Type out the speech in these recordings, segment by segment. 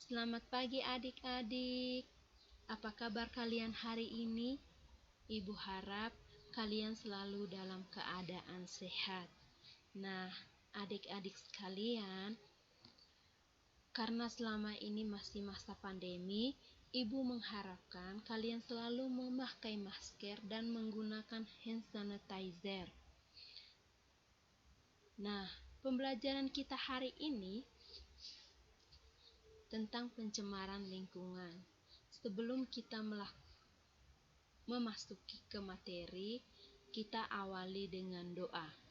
Selamat pagi adik-adik. Apa kabar kalian hari ini? Ibu harap kalian selalu dalam keadaan sehat. Nah, adik-adik sekalian, karena selama ini masih masa pandemi, Ibu mengharapkan kalian selalu memakai masker dan menggunakan hand sanitizer. Nah, pembelajaran kita hari ini tentang pencemaran lingkungan. Sebelum kita memasuki ke materi, kita awali dengan doa.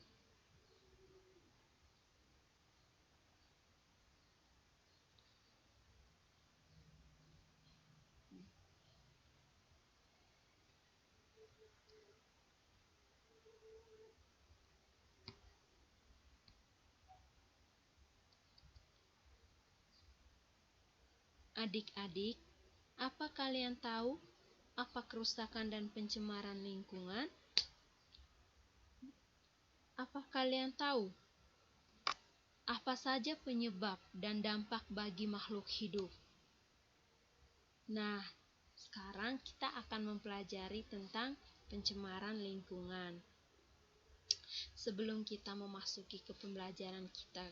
Adik-adik, apa kalian tahu apa kerusakan dan pencemaran lingkungan? Apa kalian tahu apa saja penyebab dan dampak bagi makhluk hidup? Nah, sekarang kita akan mempelajari tentang pencemaran lingkungan. Sebelum kita memasuki ke pembelajaran kita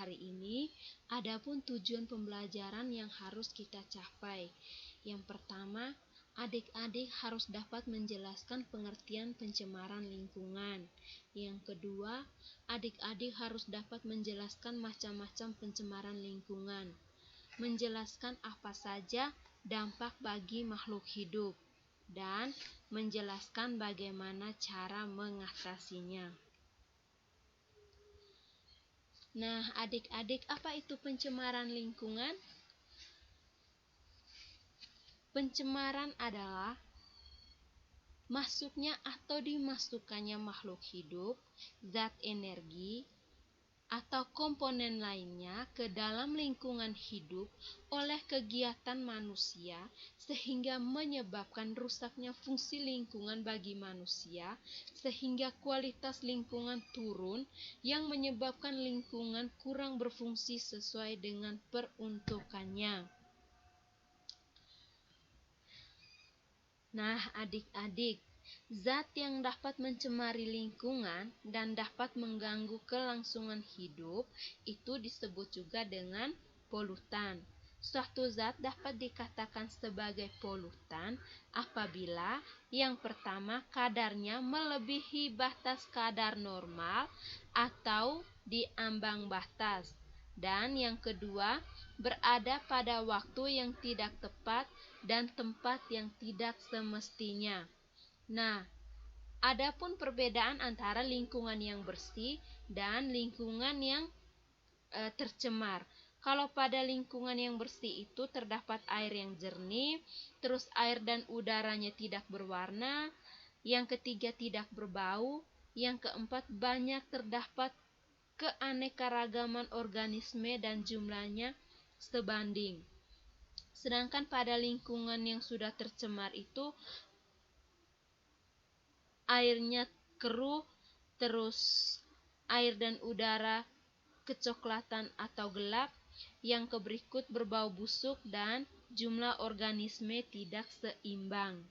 hari ini, adapun tujuan pembelajaran yang harus kita capai. Yang pertama, adik-adik harus dapat menjelaskan pengertian pencemaran lingkungan. Yang kedua, adik-adik harus dapat menjelaskan macam-macam pencemaran lingkungan. Menjelaskan apa saja dampak bagi makhluk hidup dan menjelaskan bagaimana cara mengatasinya. Nah, adik-adik, apa itu pencemaran lingkungan? Pencemaran adalah masuknya atau dimasukkannya makhluk hidup, zat energi, atau komponen lainnya ke dalam lingkungan hidup oleh kegiatan manusia sehingga menyebabkan rusaknya fungsi lingkungan bagi manusia sehingga kualitas lingkungan turun yang menyebabkan lingkungan kurang berfungsi sesuai dengan peruntukannya. Nah, adik-adik, zat yang dapat mencemari lingkungan dan dapat mengganggu kelangsungan hidup itu disebut juga dengan polutan. Suatu zat dapat dikatakan sebagai polutan apabila yang pertama kadarnya melebihi batas kadar normal atau di ambang batas, dan yang kedua berada pada waktu yang tidak tepat dan tempat yang tidak semestinya. Nah, adapun perbedaan antara lingkungan yang bersih dan lingkungan yang tercemar. Kalau pada lingkungan yang bersih itu terdapat air yang jernih, terus air dan udaranya tidak berwarna, yang ketiga tidak berbau, yang keempat banyak terdapat keanekaragaman organisme dan jumlahnya sebanding. Sedangkan pada lingkungan yang sudah tercemar itu airnya keruh, terus air dan udara kecoklatan atau gelap, yang berikut berbau busuk dan jumlah organisme tidak seimbang.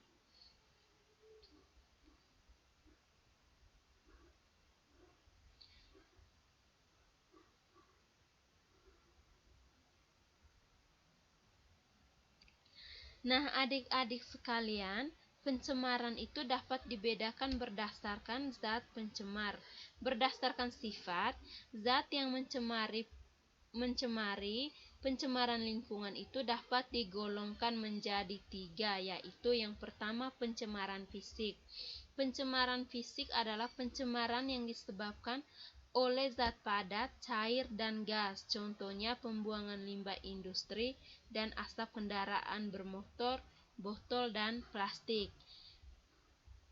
Nah, adik-adik sekalian, pencemaran itu dapat dibedakan berdasarkan zat pencemar. Berdasarkan sifat, zat yang mencemari pencemaran lingkungan itu dapat digolongkan menjadi 3, yaitu yang pertama pencemaran fisik. Pencemaran fisik adalah pencemaran yang disebabkan oleh zat padat, cair, dan gas. Contohnya pembuangan limbah industri dan asap kendaraan bermotor, botol, dan plastik.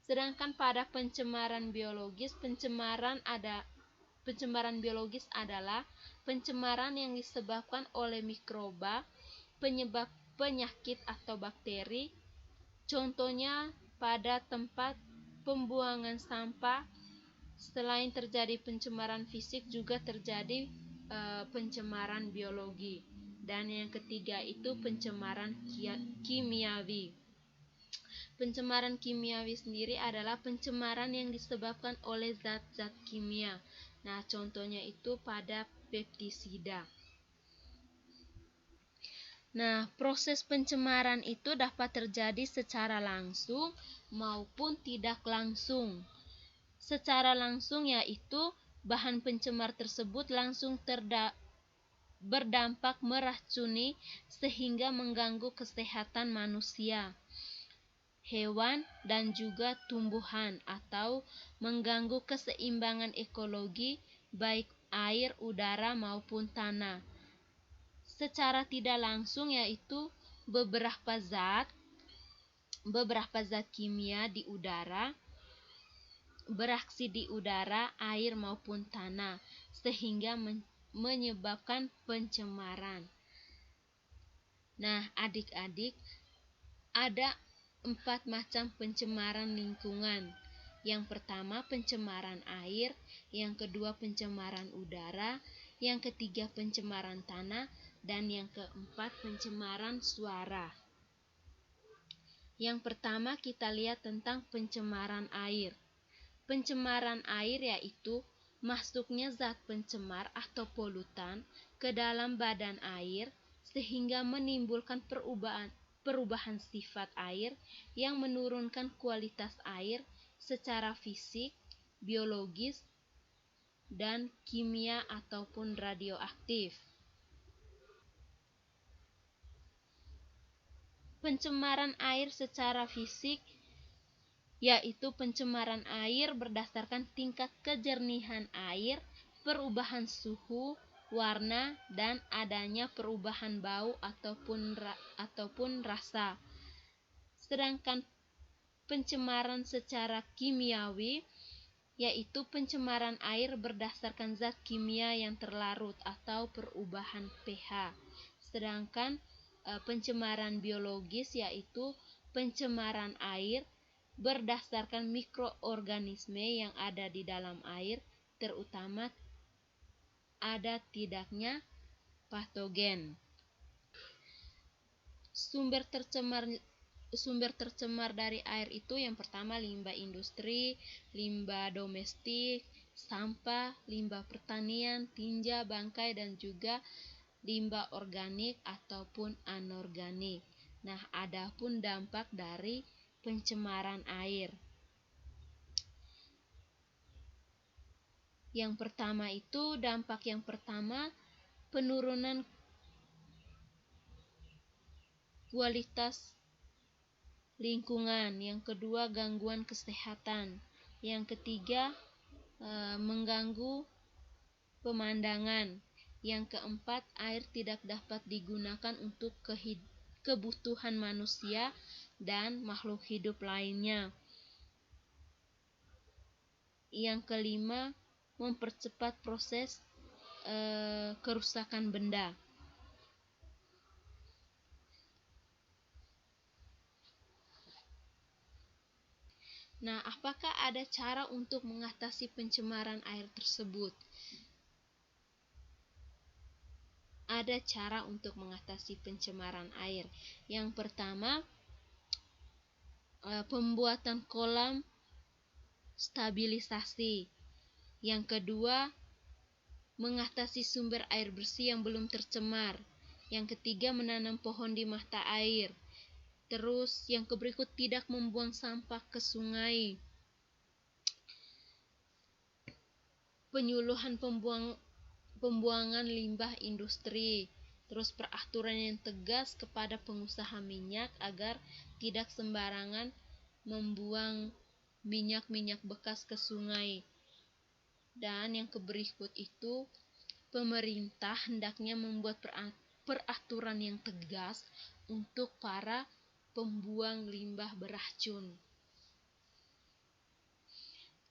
Sedangkan pada pencemaran biologis, pencemaran biologis adalah pencemaran yang disebabkan oleh mikroba, penyebab penyakit atau bakteri. Contohnya pada tempat pembuangan sampah Selain terjadi pencemaran fisik, juga terjadi pencemaran biologi. Dan yang ketiga itu pencemaran kimiawi. Pencemaran kimiawi sendiri adalah pencemaran yang disebabkan oleh zat-zat kimia. Nah, contohnya itu pada pestisida. Nah, proses pencemaran itu dapat terjadi secara langsung maupun tidak langsung. Secara langsung yaitu bahan pencemar tersebut langsung berdampak meracuni sehingga mengganggu kesehatan manusia, hewan, dan juga tumbuhan, atau mengganggu keseimbangan ekologi baik air, udara, maupun tanah. Secara tidak langsung yaitu beberapa zat kimia di udara beraksi di udara, air, maupun tanah sehingga menyebabkan pencemaran. Nah, adik-adik, ada 4 macam pencemaran lingkungan. Yang pertama pencemaran air, yang kedua pencemaran udara, yang ketiga pencemaran tanah, dan yang keempat pencemaran suara. Yang pertama kita lihat tentang pencemaran air. Pencemaran air yaitu masuknya zat pencemar atau polutan ke dalam badan air sehingga menimbulkan perubahan sifat air yang menurunkan kualitas air secara fisik, biologis, dan kimia ataupun radioaktif. Pencemaran air secara fisik yaitu pencemaran air berdasarkan tingkat kejernihan air, perubahan suhu, warna, dan adanya perubahan bau ataupun rasa. Sedangkan pencemaran secara kimiawi yaitu pencemaran air berdasarkan zat kimia yang terlarut atau perubahan pH. Sedangkan pencemaran biologis yaitu pencemaran air berdasarkan mikroorganisme yang ada di dalam air, terutama ada tidaknya patogen. Sumber tercemar dari air itu yang pertama limbah industri, limbah domestik, sampah, limbah pertanian, tinja, bangkai, dan juga limbah organik ataupun anorganik. Nah, adapun dampak dari pencemaran air. Yang pertama itu dampak yang pertama penurunan kualitas lingkungan, yang kedua gangguan kesehatan, yang ketiga mengganggu pemandangan, yang keempat air tidak dapat digunakan untuk kebutuhan manusia dan makhluk hidup lainnya. Yang kelima mempercepat proses kerusakan benda. Nah, apakah ada cara untuk mengatasi pencemaran air tersebut? Ada cara untuk mengatasi pencemaran air. Yang pertama, pembuatan kolam stabilisasi. Yang kedua, mengatasi sumber air bersih yang belum tercemar. Yang ketiga, menanam pohon di mata air. Terus yang berikut, tidak membuang sampah ke sungai. Penyuluhan pembuangan limbah industri. Terus peraturan yang tegas kepada pengusaha minyak agar tidak sembarangan membuang minyak bekas ke sungai. Dan yang berikut itu, pemerintah hendaknya membuat peraturan yang tegas untuk para pembuang limbah beracun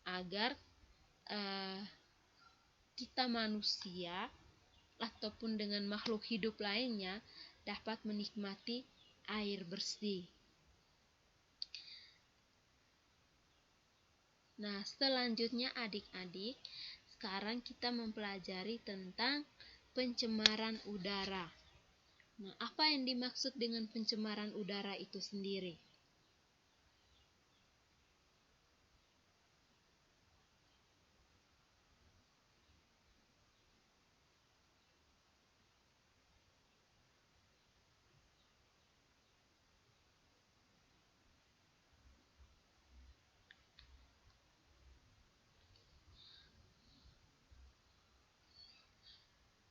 agar kita manusia ataupun dengan makhluk hidup lainnya dapat menikmati air bersih. Nah, selanjutnya adik-adik, sekarang kita mempelajari tentang pencemaran udara. Nah, apa yang dimaksud dengan pencemaran udara itu sendiri?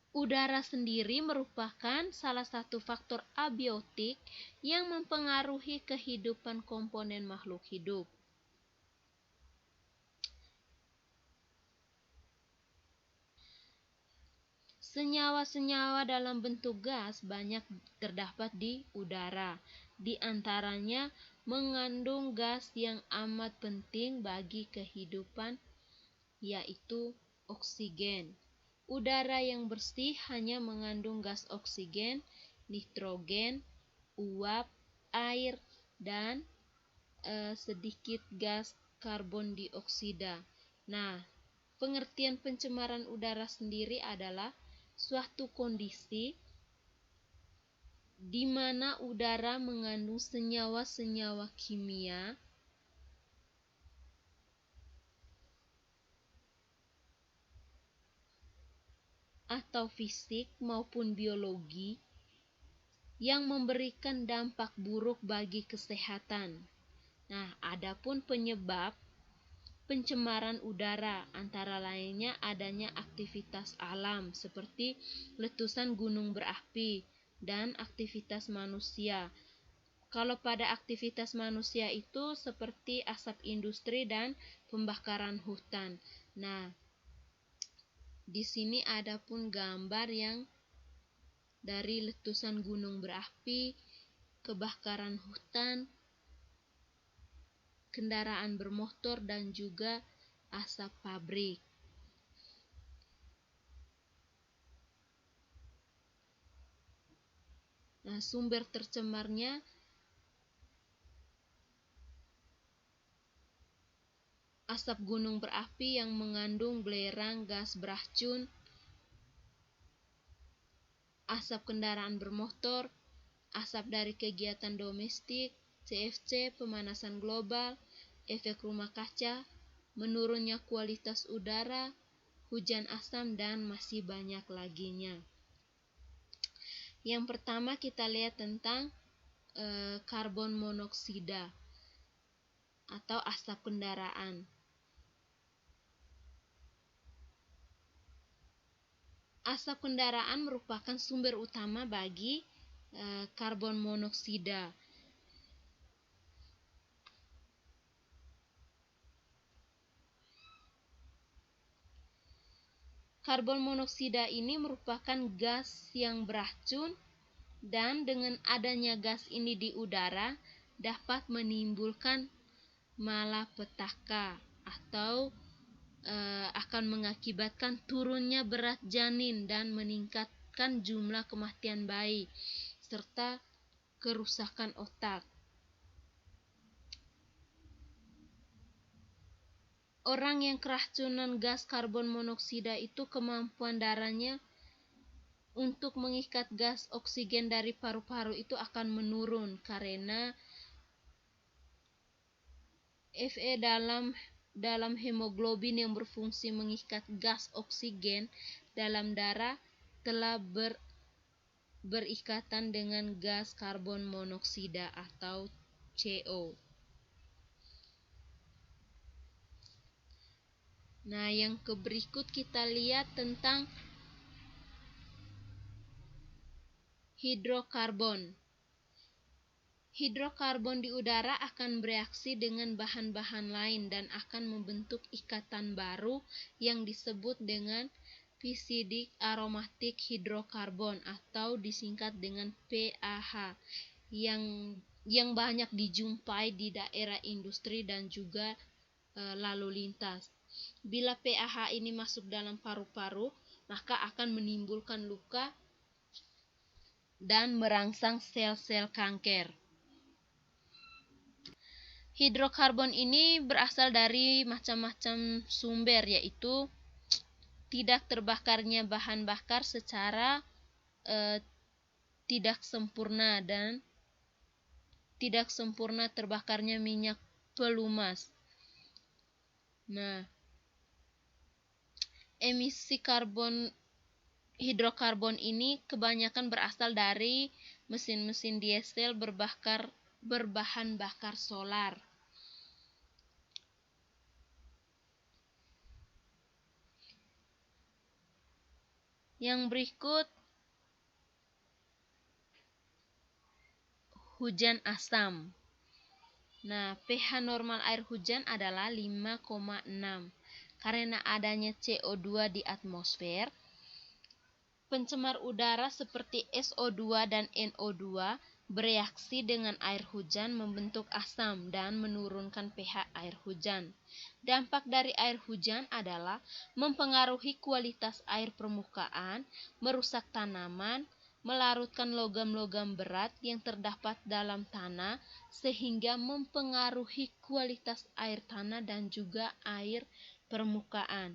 Udara sendiri merupakan salah satu faktor abiotik yang mempengaruhi kehidupan komponen makhluk hidup. Senyawa-senyawa dalam bentuk gas banyak terdapat di udara. Di antaranya mengandung gas yang amat penting bagi kehidupan, yaitu oksigen. Udara yang bersih hanya mengandung gas oksigen, nitrogen, uap, air, dan sedikit gas karbon dioksida. Nah, pengertian pencemaran udara sendiri adalah suatu kondisi di mana udara mengandung senyawa-senyawa kimia atau fisik maupun biologi yang memberikan dampak buruk bagi kesehatan. Nah, adapun penyebab pencemaran udara antara lainnya adanya aktivitas alam seperti letusan gunung berapi dan aktivitas manusia. Kalau pada aktivitas manusia itu seperti asap industri dan pembakaran hutan. Nah, di sini ada pun gambar yang dari letusan gunung berapi, kebakaran hutan, kendaraan bermotor, dan juga asap pabrik. Nah, sumber tercemarnya asap gunung berapi yang mengandung belerang gas beracun, asap kendaraan bermotor, asap dari kegiatan domestik, CFC, pemanasan global, efek rumah kaca, menurunnya kualitas udara, hujan asam, dan masih banyak laginya. Yang pertama kita lihat tentang karbon monoksida atau asap kendaraan. Asap kendaraan merupakan sumber utama bagi karbon monoksida. Karbon monoksida ini merupakan gas yang beracun dan dengan adanya gas ini di udara dapat menimbulkan malapetaka atau akan mengakibatkan turunnya berat janin dan meningkatkan jumlah kematian bayi serta kerusakan otak. Orang yang keracunan gas karbon monoksida itu kemampuan darahnya untuk mengikat gas oksigen dari paru-paru itu akan menurun karena Fe dalam hemoglobin yang berfungsi mengikat gas oksigen dalam darah telah berikatan dengan gas karbon monoksida atau CO. Nah, yang berikut kita lihat tentang hidrokarbon. Hidrokarbon di udara akan bereaksi dengan bahan-bahan lain dan akan membentuk ikatan baru yang disebut dengan Picidic Aromatic Hydrocarbon atau disingkat dengan PAH yang banyak dijumpai di daerah industri dan juga lalu lintas. Bila PAH ini masuk dalam paru-paru, maka akan menimbulkan luka dan merangsang sel-sel kanker. Hidrokarbon ini berasal dari macam-macam sumber, yaitu tidak terbakarnya bahan bakar secara tidak sempurna dan tidak sempurna terbakarnya minyak pelumas. Nah, emisi hidrokarbon ini kebanyakan berasal dari mesin-mesin diesel berbahan bakar solar. Yang berikut hujan asam. Nah, pH normal air hujan adalah 5,6. Karena adanya CO2 di atmosfer, pencemar udara seperti SO2 dan NO2 bereaksi dengan air hujan membentuk asam dan menurunkan pH air hujan. Dampak dari air hujan adalah mempengaruhi kualitas air permukaan, merusak tanaman, melarutkan logam-logam berat yang terdapat dalam tanah sehingga mempengaruhi kualitas air tanah dan juga air permukaan.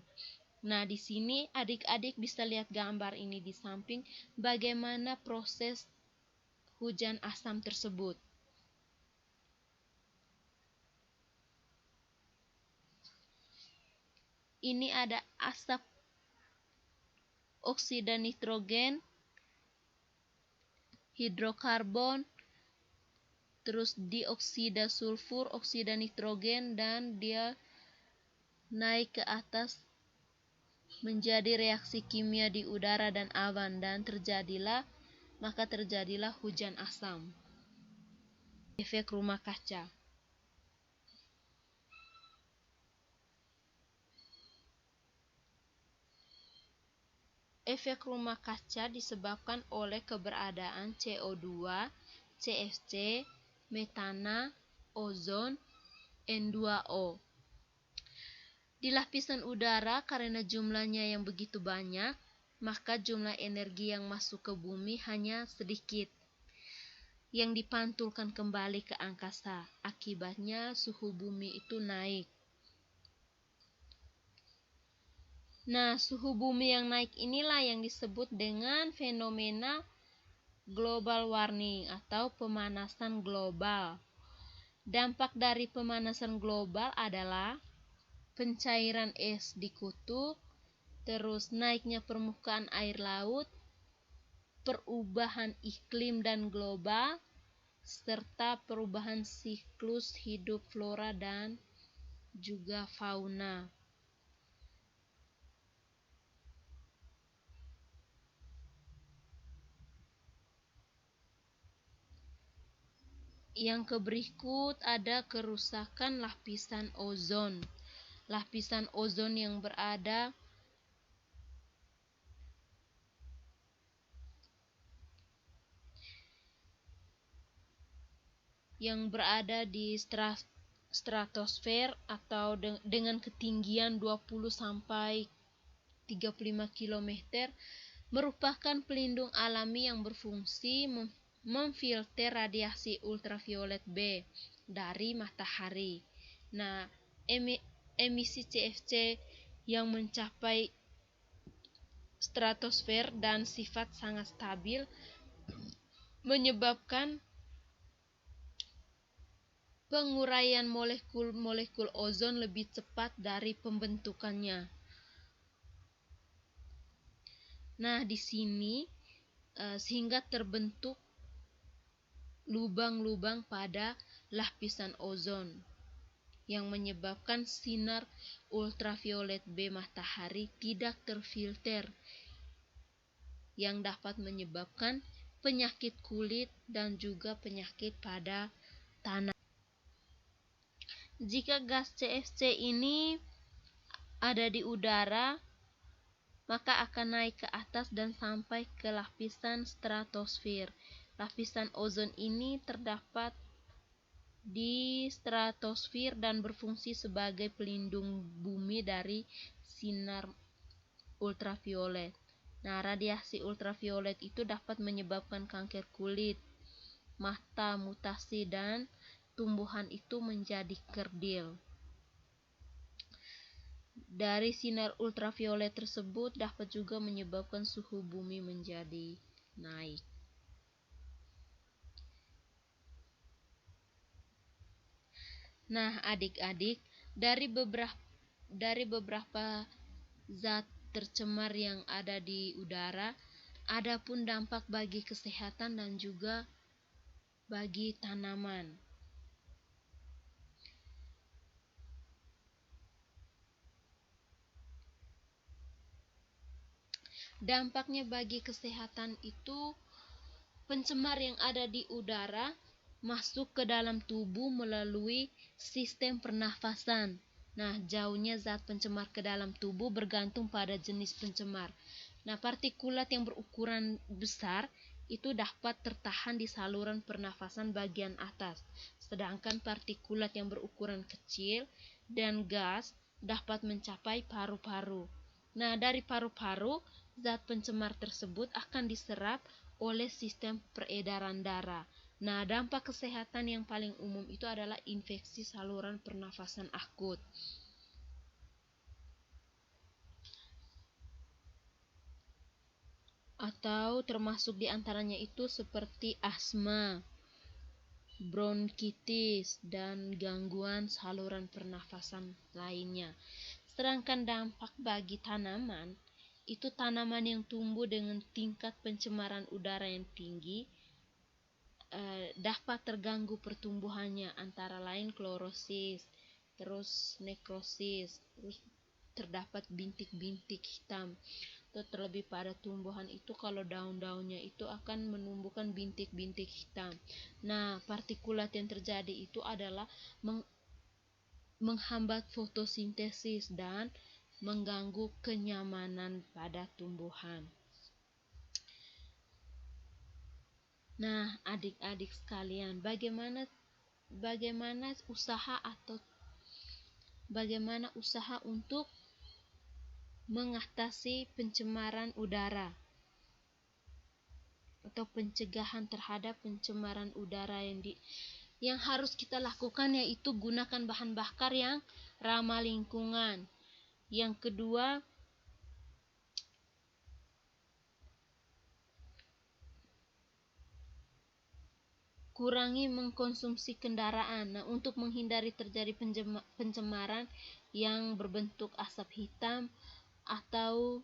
Nah, di sini adik-adik bisa lihat gambar ini di samping bagaimana proses hujan asam tersebut. Ini ada asap oksida nitrogen, hidrokarbon, terus dioksida sulfur, oksida nitrogen, dan dia naik ke atas menjadi reaksi kimia di udara dan awan dan terjadilah hujan asam. Efek rumah kaca. Efek rumah kaca disebabkan oleh keberadaan CO2, CFC, metana, ozon, N2O. Di lapisan udara, karena jumlahnya yang begitu banyak, maka jumlah energi yang masuk ke bumi hanya sedikit, yang dipantulkan kembali ke angkasa. Akibatnya suhu bumi itu naik. Nah, suhu bumi yang naik inilah yang disebut dengan fenomena global warming atau pemanasan global. Dampak dari pemanasan global adalah pencairan es di kutub, terus naiknya permukaan air laut, perubahan iklim dan global, serta perubahan siklus hidup flora dan juga fauna. Yang berikut ada kerusakan lapisan ozon. Lapisan ozon yang berada di stratosfer atau dengan ketinggian 20 sampai 35 km merupakan pelindung alami yang berfungsi memfilter radiasi ultraviolet B dari matahari. Nah, emisi CFC yang mencapai stratosfer dan sifat sangat stabil menyebabkan penguraian molekul-molekul ozon lebih cepat dari pembentukannya. Nah, di sini sehingga terbentuk lubang-lubang pada lapisan ozon yang menyebabkan sinar ultraviolet B matahari tidak terfilter yang dapat menyebabkan penyakit kulit dan juga penyakit pada tanah. Jika gas CFC ini ada di udara, maka akan naik ke atas dan sampai ke lapisan stratosfer. Lapisan ozon ini terdapat di stratosfer dan berfungsi sebagai pelindung bumi dari sinar ultraviolet. Nah, radiasi ultraviolet itu dapat menyebabkan kanker kulit, mata, mutasi, dan tumbuhan itu menjadi kerdil. Dari sinar ultraviolet tersebut dapat juga menyebabkan suhu bumi menjadi naik. Nah, adik-adik, dari beberapa zat tercemar yang ada di udara, ada pun dampak bagi kesehatan dan juga bagi tanaman. Dampaknya bagi kesehatan itu, pencemar yang ada di udara masuk ke dalam tubuh melalui sistem pernafasan. Nah, jauhnya zat pencemar ke dalam tubuh bergantung pada jenis pencemar. Nah, partikulat yang berukuran besar itu dapat tertahan di saluran pernafasan bagian atas, sedangkan partikulat yang berukuran kecil dan gas dapat mencapai paru-paru. Nah, dari paru-paru, zat pencemar tersebut akan diserap oleh sistem peredaran darah. Nah, dampak kesehatan yang paling umum itu adalah infeksi saluran pernafasan akut. Atau termasuk diantaranya itu seperti asma, bronkitis, dan gangguan saluran pernafasan lainnya. Sedangkan dampak bagi tanaman, itu tanaman yang tumbuh dengan tingkat pencemaran udara yang tinggi dapat terganggu pertumbuhannya, antara lain klorosis, terus nekrosis, terus terdapat bintik-bintik hitam. Terlebih pada tumbuhan itu, kalau daun-daunnya itu akan menumbuhkan bintik-bintik hitam. Nah, partikulat yang terjadi itu adalah menghambat fotosintesis dan mengganggu kenyamanan pada tumbuhan. Nah, adik-adik sekalian, bagaimana usaha untuk mengatasi pencemaran udara atau pencegahan terhadap pencemaran udara yang harus kita lakukan, yaitu gunakan bahan bakar yang ramah lingkungan. Yang kedua, kurangi mengkonsumsi kendaraan. Nah, untuk menghindari terjadi pencemaran yang berbentuk asap hitam atau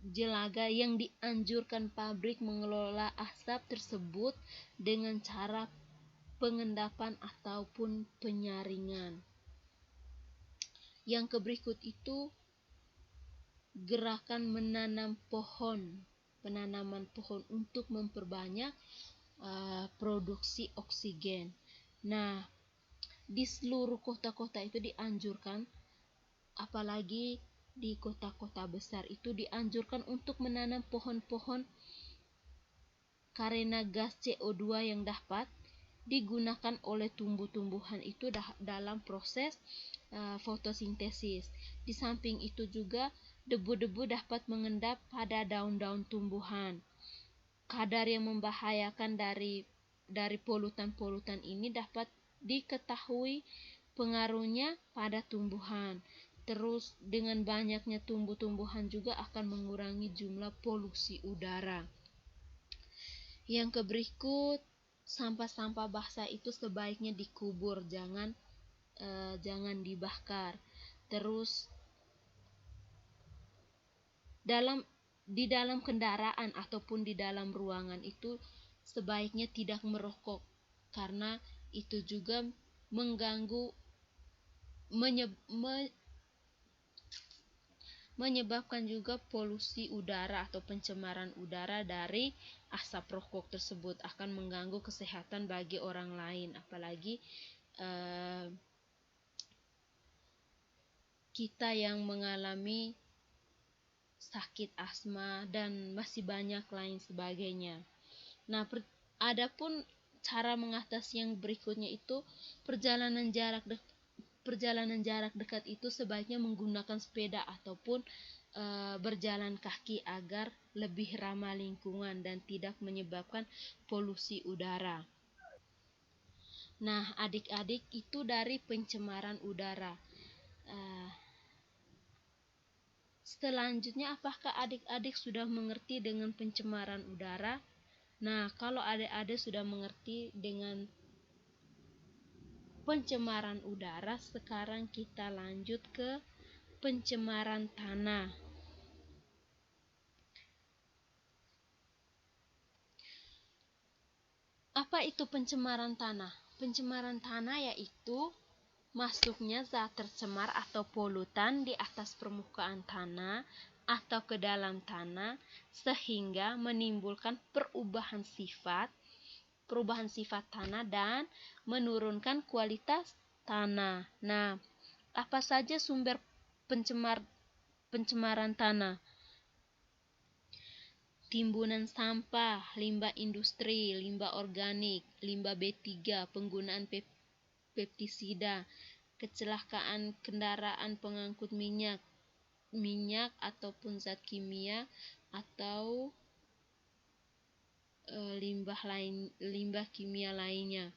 jelaga, yang dianjurkan pabrik mengelola asap tersebut dengan cara pengendapan ataupun penyaringan. Yang berikut itu gerakan penanaman pohon untuk memperbanyak produksi oksigen. Nah, di seluruh kota-kota itu dianjurkan, apalagi di kota-kota besar itu dianjurkan untuk menanam pohon-pohon karena gas CO2 yang dapat digunakan oleh tumbuh-tumbuhan itu dalam proses fotosintesis. Di samping itu juga debu-debu dapat mengendap pada daun-daun tumbuhan. Kadar yang membahayakan dari polutan-polutan ini dapat diketahui pengaruhnya pada tumbuhan. Terus dengan banyaknya tumbuh-tumbuhan juga akan mengurangi jumlah polusi udara. Yang berikut, sampah-sampah basah itu sebaiknya dikubur, jangan dibakar. Terus di dalam kendaraan ataupun di dalam ruangan itu sebaiknya tidak merokok, karena itu juga menyebabkan juga polusi udara atau pencemaran udara dari asap rokok tersebut, akan mengganggu kesehatan bagi orang lain, apalagi kita yang mengalami sakit asma dan masih banyak lain sebagainya. Nah, adapun cara mengatasi yang berikutnya itu perjalanan jarak dekat itu sebaiknya menggunakan sepeda ataupun berjalan kaki agar lebih ramah lingkungan dan tidak menyebabkan polusi udara. Nah, adik-adik, itu dari pencemaran udara. Selanjutnya, apakah adik-adik sudah mengerti dengan pencemaran udara? Nah, kalau adik-adik sudah mengerti dengan pencemaran udara, sekarang kita lanjut ke pencemaran tanah. Apa itu pencemaran tanah? Pencemaran tanah yaitu masuknya zat tercemar atau polutan di atas permukaan tanah atau ke dalam tanah sehingga menimbulkan perubahan sifat tanah dan menurunkan kualitas tanah. Nah, apa saja sumber pencemaran tanah? Timbunan sampah, limbah industri, limbah organik, limbah B3, penggunaan pestisida, kecelakaan kendaraan pengangkut minyak ataupun zat kimia atau limbah kimia lainnya.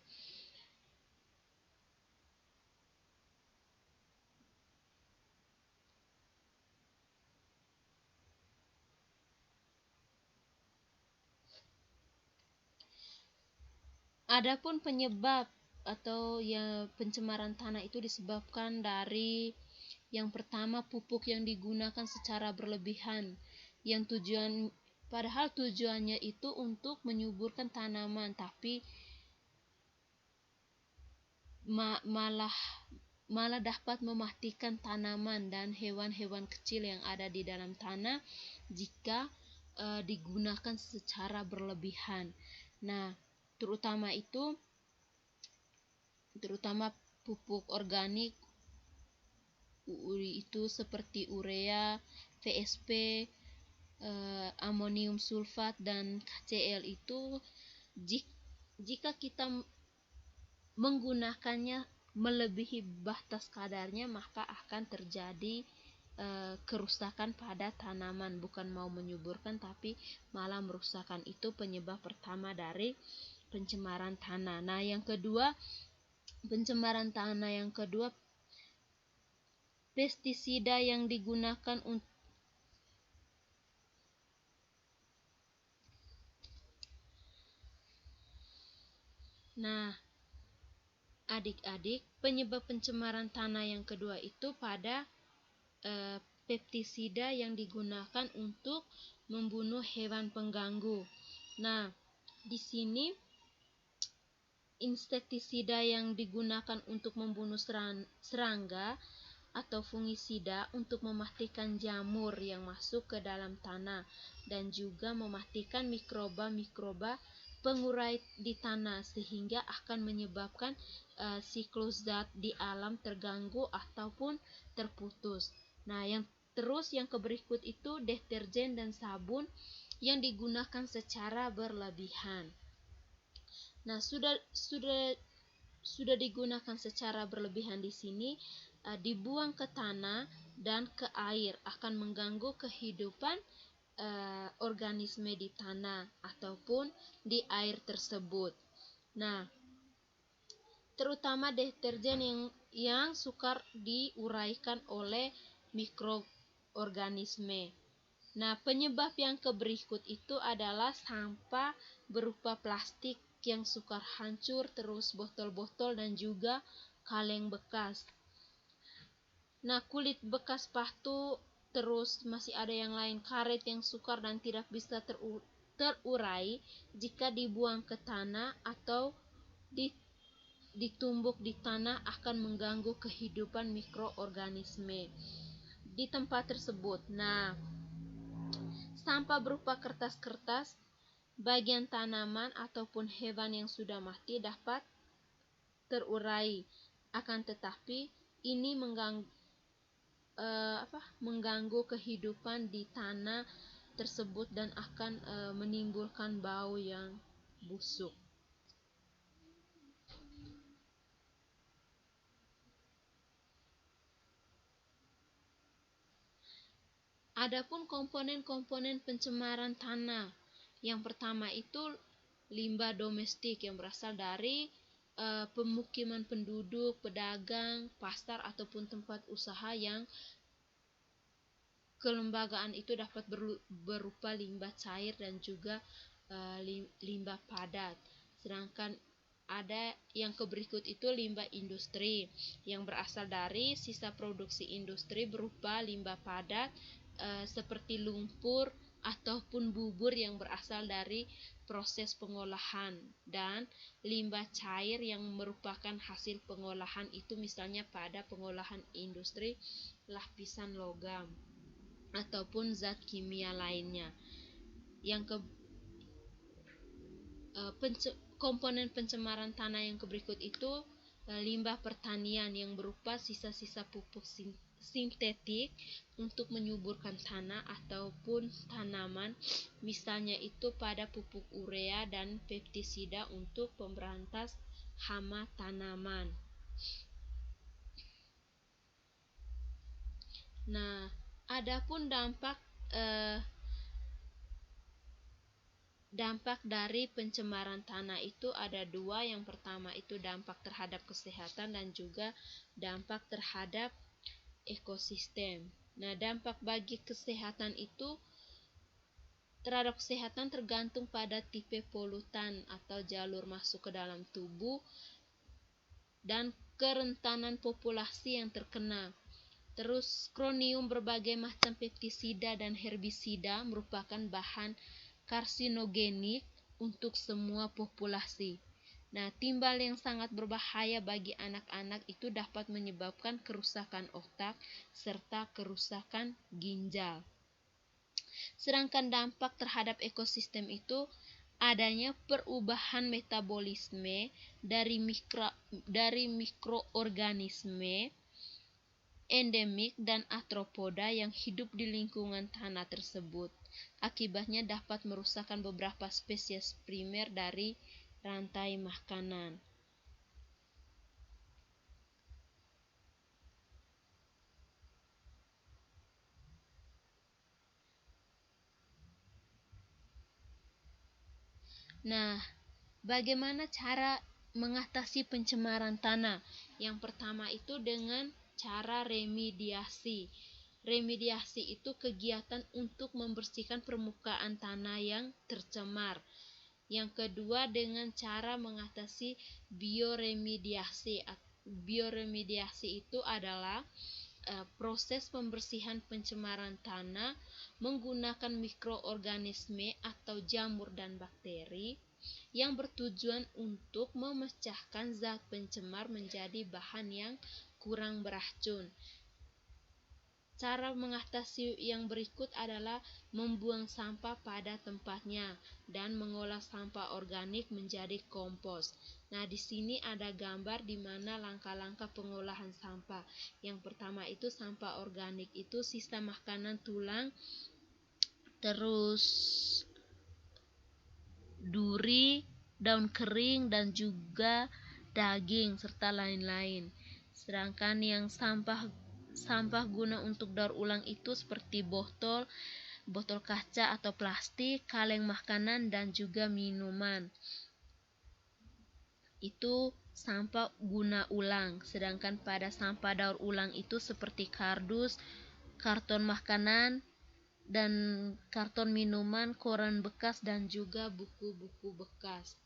Adapun penyebab atau pencemaran tanah itu disebabkan dari yang pertama, pupuk yang digunakan secara berlebihan, padahal tujuannya itu untuk menyuburkan tanaman, tapi malah dapat mematikan tanaman dan hewan-hewan kecil yang ada di dalam tanah jika digunakan secara berlebihan. Nah, terutama pupuk organik itu seperti urea, VSP, amonium sulfat dan KCl itu jika kita menggunakannya melebihi batas kadarnya, maka akan terjadi kerusakan pada tanaman, bukan mau menyuburkan tapi malah merusakkan. Itu penyebab pertama dari pencemaran tanah. Nah, pencemaran tanah yang kedua, pestisida yang digunakan untuk adik-adik, penyebab pencemaran tanah yang kedua itu pada pestisida yang digunakan untuk membunuh hewan pengganggu. Nah, di sini insektisida yang digunakan untuk membunuh serangga atau fungisida untuk mematikan jamur yang masuk ke dalam tanah dan juga mematikan mikroba pengurai di tanah sehingga akan menyebabkan siklus zat di alam terganggu ataupun terputus. Nah, yang berikut itu deterjen dan sabun yang digunakan secara berlebihan. Nah, sudah digunakan secara berlebihan di sini, dibuang ke tanah dan ke air akan mengganggu kehidupan organisme di tanah ataupun di air tersebut. Nah, terutama deterjen yang sukar diuraikan oleh mikroorganisme. Nah, penyebab yang berikut itu adalah sampah berupa plastik yang sukar hancur, terus botol-botol dan juga kaleng bekas. Nah, kulit bekas sepatu, terus masih ada yang lain, karet yang sukar dan tidak bisa terurai jika dibuang ke tanah atau ditumbuk di tanah akan mengganggu kehidupan mikroorganisme di tempat tersebut. Nah, sampah berupa kertas-kertas, bagian tanaman ataupun hewan yang sudah mati dapat terurai, akan tetapi ini mengganggu kehidupan di tanah tersebut dan akan menimbulkan bau yang busuk. Adapun komponen-komponen pencemaran tanah, yang pertama itu limbah domestik yang berasal dari pemukiman penduduk, pedagang, pasar ataupun tempat usaha yang kelembagaan itu dapat berupa limbah cair dan juga limbah padat. Sedangkan ada yang berikut itu limbah industri yang berasal dari sisa produksi industri berupa limbah padat seperti lumpur ataupun bubur yang berasal dari proses pengolahan, dan limbah cair yang merupakan hasil pengolahan itu misalnya pada pengolahan industri lapisan logam ataupun zat kimia lainnya. Yang komponen pencemaran tanah yang berikut itu limbah pertanian yang berupa sisa-sisa pupuk sintetik untuk menyuburkan tanah ataupun tanaman, misalnya itu pada pupuk urea dan pestisida untuk pemberantas hama tanaman. Nah, adapun dampak dari pencemaran tanah itu ada dua. Yang pertama itu dampak terhadap kesehatan dan juga dampak terhadap ekosistem. Nah, dampak bagi kesehatan itu terhadap kesehatan tergantung pada tipe polutan atau jalur masuk ke dalam tubuh dan kerentanan populasi yang terkena. Terus kronium, berbagai macam pestisida dan herbisida merupakan bahan karsinogenik untuk semua populasi. Nah, timbal yang sangat berbahaya bagi anak-anak itu dapat menyebabkan kerusakan otak serta kerusakan ginjal. Sedangkan dampak terhadap ekosistem itu adanya perubahan metabolisme dari mikroorganisme endemik dan arthropoda yang hidup di lingkungan tanah tersebut. Akibatnya dapat merusakkan beberapa spesies primer dari rantai makanan. Nah, bagaimana cara mengatasi pencemaran tanah? Yang pertama itu dengan cara remediasi. Remediasi itu kegiatan untuk membersihkan permukaan tanah yang tercemar. Yang kedua dengan cara mengatasi bioremediasi. Bioremediasi itu adalah proses pembersihan pencemaran tanah menggunakan mikroorganisme atau jamur dan bakteri yang bertujuan untuk memecahkan zat pencemar menjadi bahan yang kurang beracun. Cara mengatasi yang berikut adalah membuang sampah pada tempatnya dan mengolah sampah organik menjadi kompos. Nah, di sini ada gambar di mana langkah-langkah pengolahan sampah. Yang pertama itu sampah organik itu sisa makanan, tulang, terus duri, daun kering dan juga daging serta lain-lain. Sedangkan yang sampah guna untuk daur ulang itu seperti botol kaca atau plastik, kaleng makanan dan juga minuman. Itu sampah guna ulang. Sedangkan pada sampah daur ulang itu seperti kardus, karton makanan dan karton minuman, koran bekas dan juga buku-buku bekas.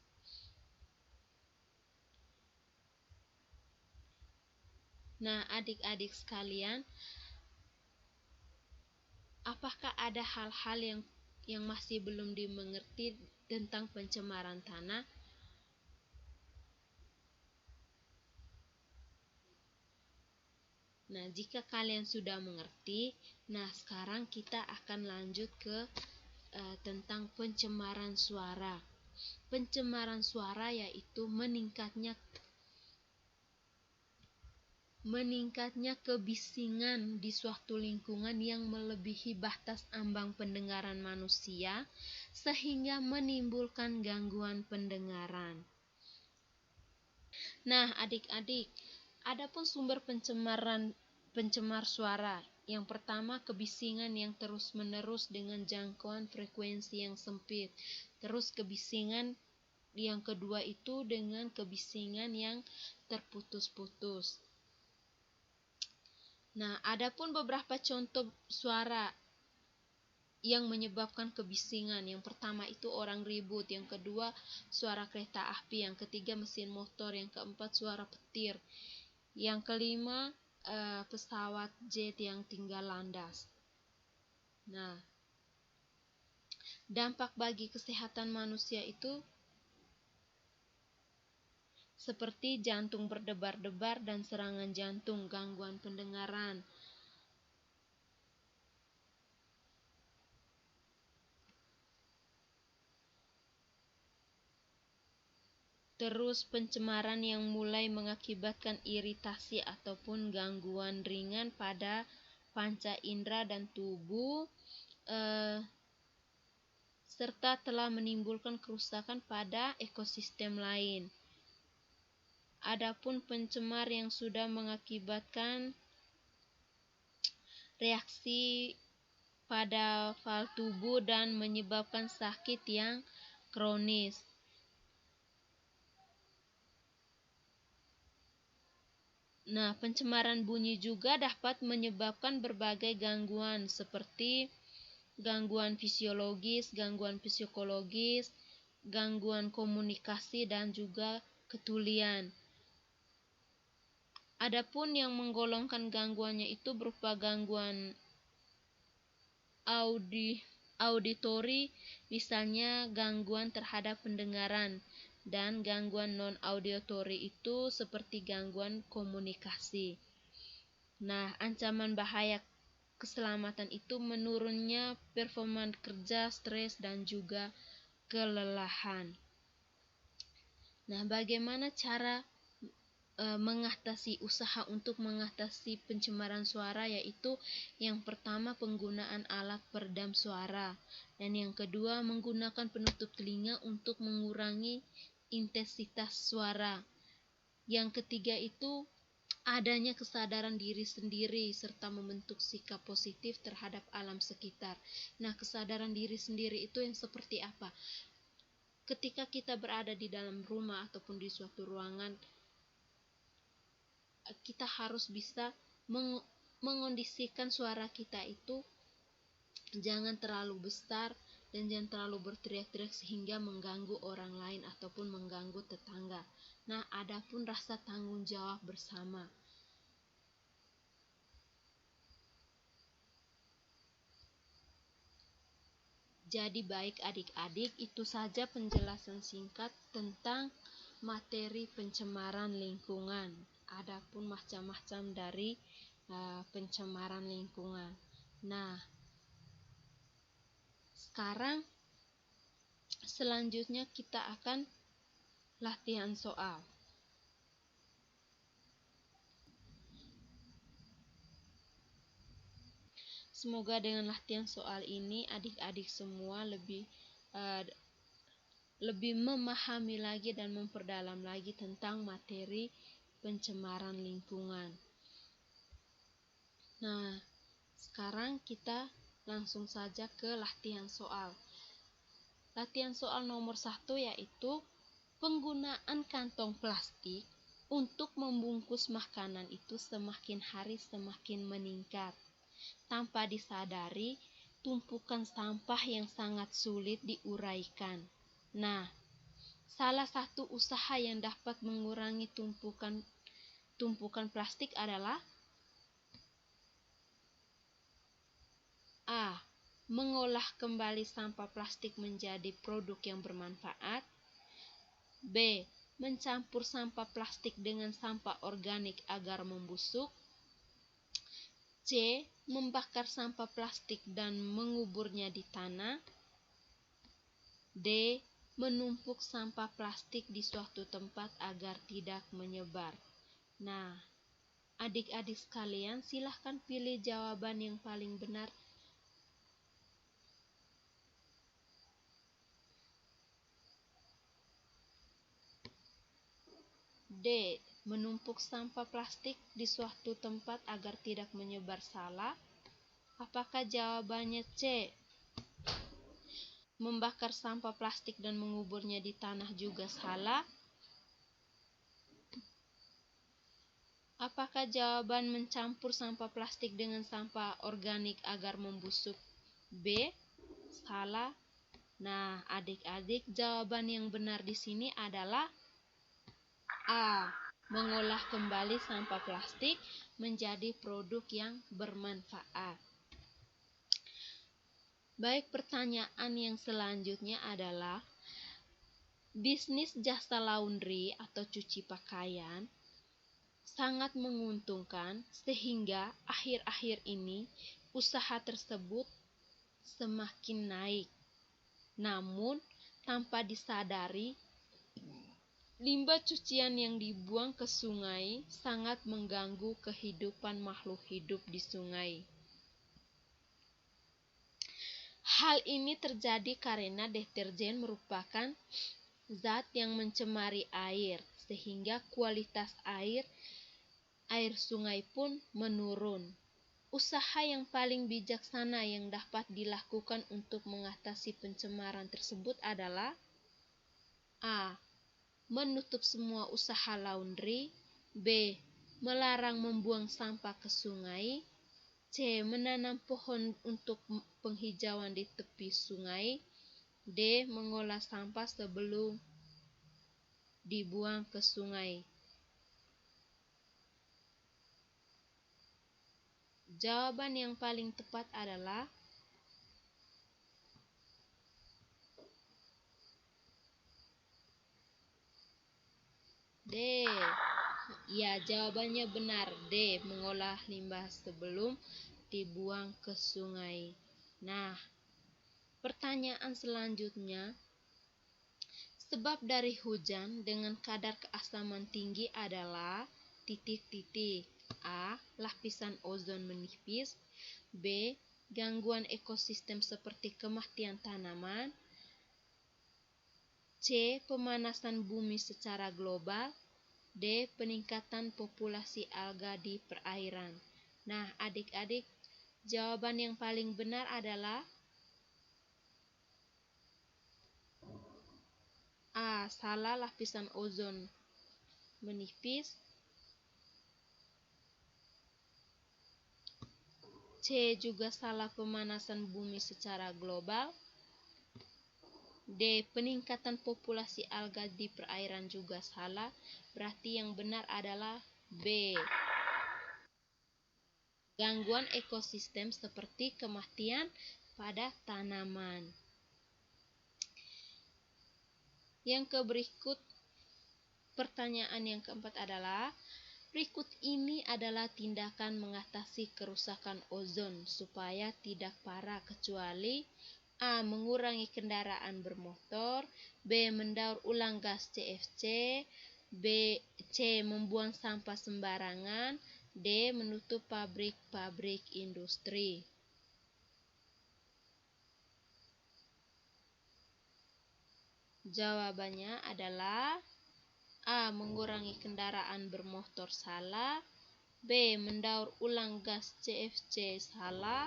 Nah, adik-adik sekalian, apakah ada hal-hal yang masih belum dimengerti tentang pencemaran tanah? Nah, jika kalian sudah mengerti, nah sekarang kita akan lanjut ke tentang pencemaran suara. Pencemaran suara yaitu meningkatnya kebisingan di suatu lingkungan yang melebihi batas ambang pendengaran manusia sehingga menimbulkan gangguan pendengaran. Nah, adik-adik, adapun sumber pencemar suara. Yang pertama, kebisingan yang terus-menerus dengan jangkauan frekuensi yang sempit. Terus kebisingan Yang kedua itu dengan kebisingan yang terputus-putus. Nah, adapun beberapa contoh suara yang menyebabkan kebisingan. Yang pertama itu orang ribut, yang kedua suara kereta api, yang ketiga mesin motor, yang keempat suara petir, yang kelima pesawat jet yang tinggal landas. Nah, dampak bagi kesehatan manusia itu seperti jantung berdebar-debar dan serangan jantung, gangguan pendengaran, terus pencemaran yang mulai mengakibatkan iritasi ataupun gangguan ringan pada panca indera dan tubuh, serta telah menimbulkan kerusakan pada ekosistem lain. Adapun pencemar yang sudah mengakibatkan reaksi pada fal tubuh dan menyebabkan sakit yang kronis. Nah, pencemaran bunyi juga dapat menyebabkan berbagai gangguan seperti gangguan fisiologis, gangguan psikologis, gangguan komunikasi, dan juga ketulian. Adapun yang menggolongkan gangguannya itu berupa gangguan auditori, misalnya gangguan terhadap pendengaran, dan gangguan non-auditori itu seperti gangguan komunikasi. Nah, ancaman bahaya keselamatan itu menurunnya performa kerja, stres, dan juga kelelahan. Nah, bagaimana cara usaha untuk mengatasi pencemaran suara, yaitu yang pertama penggunaan alat peredam suara, dan yang kedua menggunakan penutup telinga untuk mengurangi intensitas suara. Yang ketiga itu adanya kesadaran diri sendiri serta membentuk sikap positif terhadap alam sekitar. Nah, kesadaran diri sendiri itu yang seperti apa? Ketika kita berada di dalam rumah ataupun di suatu ruangan, kita harus bisa mengondisikan suara kita itu jangan terlalu besar dan jangan terlalu berteriak-teriak sehingga mengganggu orang lain ataupun mengganggu tetangga. Nah, adapun rasa tanggung jawab bersama. Jadi baik adik-adik, itu saja penjelasan singkat tentang materi pencemaran lingkungan. Adapun macam-macam dari pencemaran lingkungan. Nah, sekarang selanjutnya kita akan latihan soal. Semoga dengan latihan soal ini adik-adik semua lebih memahami lagi dan memperdalam lagi tentang materi pencemaran lingkungan. Nah, sekarang kita langsung saja ke latihan soal. Latihan soal nomor 1 yaitu penggunaan kantong plastik untuk membungkus makanan itu semakin hari semakin meningkat. Tanpa disadari, tumpukan sampah yang sangat sulit diuraikan. Nah, salah satu usaha yang dapat mengurangi tumpukan plastik adalah A. Mengolah kembali sampah plastik menjadi produk yang bermanfaat. B. Mencampur sampah plastik dengan sampah organik agar membusuk. C. Membakar sampah plastik dan menguburnya di tanah. D. Menumpuk sampah plastik di suatu tempat agar tidak menyebar. Nah, adik-adik sekalian, silahkan pilih jawaban yang paling benar. D. Menumpuk sampah plastik di suatu tempat agar tidak menyebar salah. Apakah jawabannya C? membakar sampah plastik dan menguburnya di tanah juga salah? Apakah jawaban mencampur sampah plastik dengan sampah organik agar membusuk B? Salah. Nah, adik-adik, jawaban yang benar di sini adalah A. Mengolah kembali sampah plastik menjadi produk yang bermanfaat. Baik, pertanyaan yang selanjutnya adalah bisnis jasa laundry atau cuci pakaian sangat menguntungkan sehingga akhir-akhir ini usaha tersebut semakin naik. Namun, tanpa disadari, limbah cucian yang dibuang ke sungai sangat mengganggu kehidupan makhluk hidup di sungai. Hal ini terjadi karena deterjen merupakan zat yang mencemari air, sehingga kualitas air sungai pun menurun. Usaha yang paling bijaksana yang dapat dilakukan untuk mengatasi pencemaran tersebut adalah A. Menutup semua usaha laundry. B. Melarang membuang sampah ke sungai. C. Menanam pohon untuk penghijauan di tepi sungai. D. Mengolah sampah sebelum dibuang ke sungai. Jawaban yang paling tepat adalah D. Ya, jawabannya benar. D. Mengolah limbah sebelum dibuang ke sungai. Nah, pertanyaan selanjutnya, sebab dari hujan dengan kadar keasaman tinggi adalah titik-titik. A. Lapisan ozon menipis. B. Gangguan ekosistem seperti kematian tanaman. C. Pemanasan bumi secara global. D. Peningkatan populasi alga di perairan. Nah, adik-adik, jawaban yang paling benar adalah A. Salah, lapisan ozon menipis. C. Juga salah, pemanasan bumi secara global. D. Peningkatan populasi alga di perairan juga salah. Berarti yang benar adalah B. Gangguan ekosistem seperti kematian pada tanaman. Yang berikut, pertanyaan yang keempat adalah, berikut ini adalah tindakan mengatasi kerusakan ozon supaya tidak parah kecuali A. Mengurangi kendaraan bermotor. B. Mendaur ulang gas CFC. B. C. Membuang sampah sembarangan. D. Menutup pabrik-pabrik industri. Jawabannya adalah A. Mengurangi kendaraan bermotor salah. B. Mendaur ulang gas CFC salah.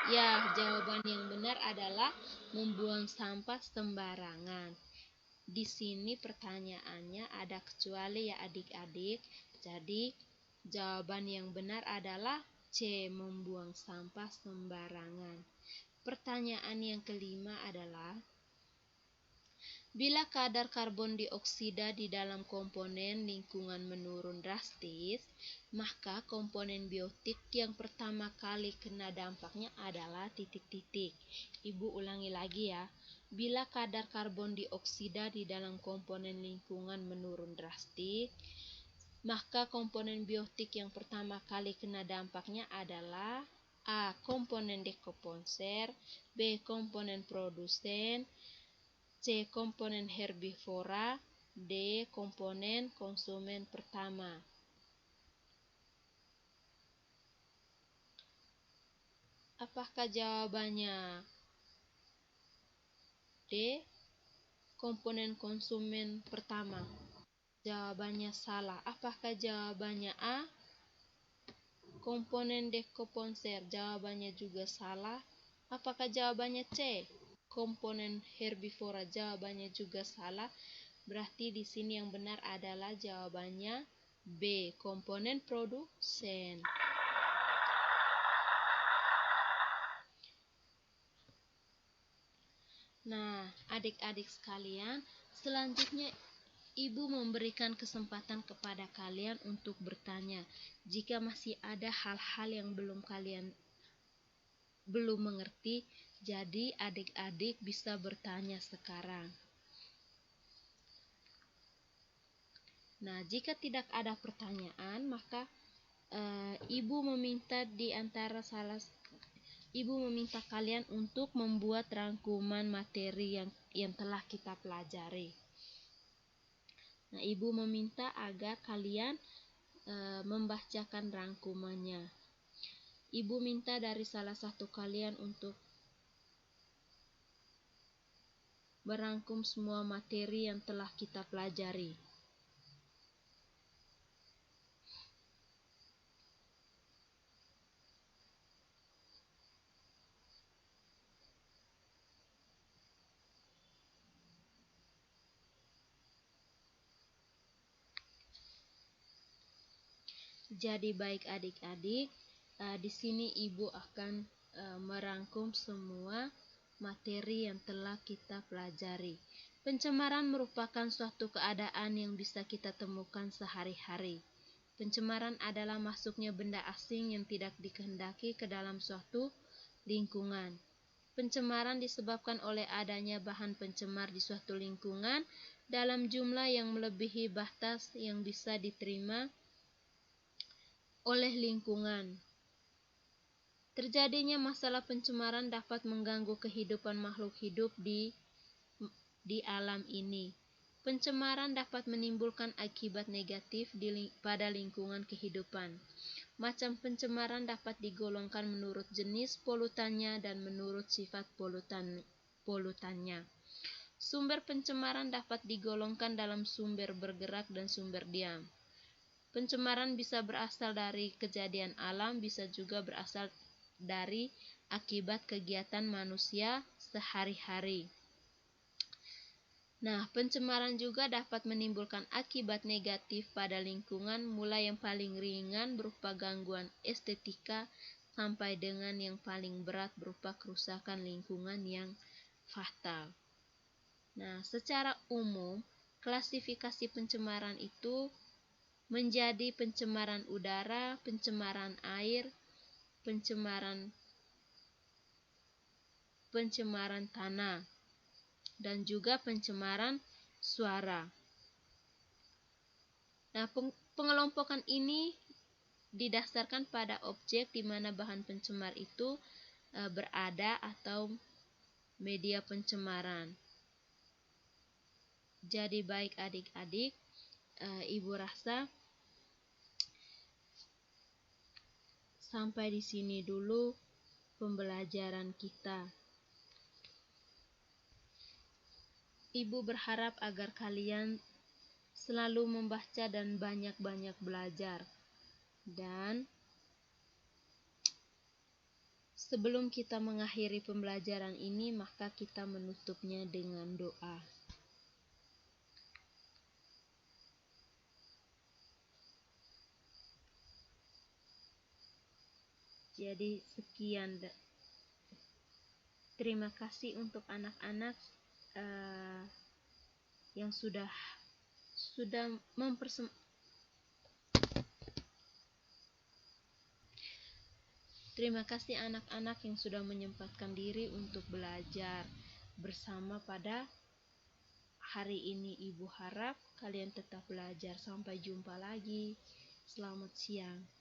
Ya, jawaban yang benar adalah membuang sampah sembarangan. Di sini pertanyaannya ada kecuali ya adik-adik. Jadi jawaban yang benar adalah C. Membuang sampah sembarangan. Pertanyaan yang kelima adalah, bila kadar karbon dioksida di dalam komponen lingkungan menurun drastis, maka komponen biotik yang pertama kali kena dampaknya adalah titik-titik. Ibu ulangi lagi ya. Bila kadar karbon dioksida di dalam komponen lingkungan menurun drastis, maka komponen biotik yang pertama kali kena dampaknya adalah A. Komponen dekomposer. B. Komponen produsen. C. Komponen herbivora. D. Komponen konsumen pertama. Apakah jawabannya D. Komponen konsumen pertama? Jawabannya salah. Apakah jawabannya A. Komponen dekomposer? Jawabannya juga salah. Apakah jawabannya C, komponen herbivora? Jawabannya juga salah. Berarti di sini yang benar adalah jawabannya B, komponen produsen. Nah, adik-adik sekalian, selanjutnya Ibu memberikan kesempatan kepada kalian untuk bertanya. Jika masih ada hal-hal yang kalian belum mengerti, jadi adik-adik bisa bertanya sekarang. Nah, jika tidak ada pertanyaan, maka Ibu meminta kalian untuk membuat rangkuman materi yang telah kita pelajari. Nah, Ibu meminta agar kalian membacakan rangkumannya. Ibu minta dari salah satu kalian untuk merangkum semua materi yang telah kita pelajari. Jadi baik adik-adik, di sini Ibu akan merangkum semua materi yang telah kita pelajari. Pencemaran merupakan suatu keadaan yang bisa kita temukan sehari-hari. Pencemaran adalah masuknya benda asing yang tidak dikehendaki ke dalam suatu lingkungan. Pencemaran disebabkan oleh adanya bahan pencemar di suatu lingkungan dalam jumlah yang melebihi batas yang bisa diterima oleh lingkungan. Terjadinya masalah pencemaran dapat mengganggu kehidupan makhluk hidup di alam ini. Pencemaran dapat menimbulkan akibat negatif pada lingkungan kehidupan. Macam pencemaran dapat digolongkan menurut jenis polutannya dan menurut sifat polutannya. Sumber pencemaran dapat digolongkan dalam sumber bergerak dan sumber diam. Pencemaran bisa berasal dari kejadian alam, bisa juga berasal dari akibat kegiatan manusia sehari-hari. Nah, pencemaran juga dapat menimbulkan akibat negatif pada lingkungan, mulai yang paling ringan berupa gangguan estetika sampai dengan yang paling berat berupa kerusakan lingkungan yang fatal. Nah, secara umum, klasifikasi pencemaran itu menjadi pencemaran udara, pencemaran air, pencemaran tanah, dan juga pencemaran suara. Nah, pengelompokan ini didasarkan pada objek di mana bahan pencemar itu berada atau media pencemaran. Jadi baik adik-adik, Ibu rasa sampai di sini dulu pembelajaran kita. Ibu berharap agar kalian selalu membaca dan banyak-banyak belajar. Dan sebelum kita mengakhiri pembelajaran ini, maka kita menutupnya dengan doa. Jadi sekian. Terima kasih untuk anak-anak yang sudah Terima kasih anak-anak yang sudah menyempatkan diri untuk belajar bersama pada hari ini. Ibu harap kalian tetap belajar. Sampai jumpa lagi. Selamat siang.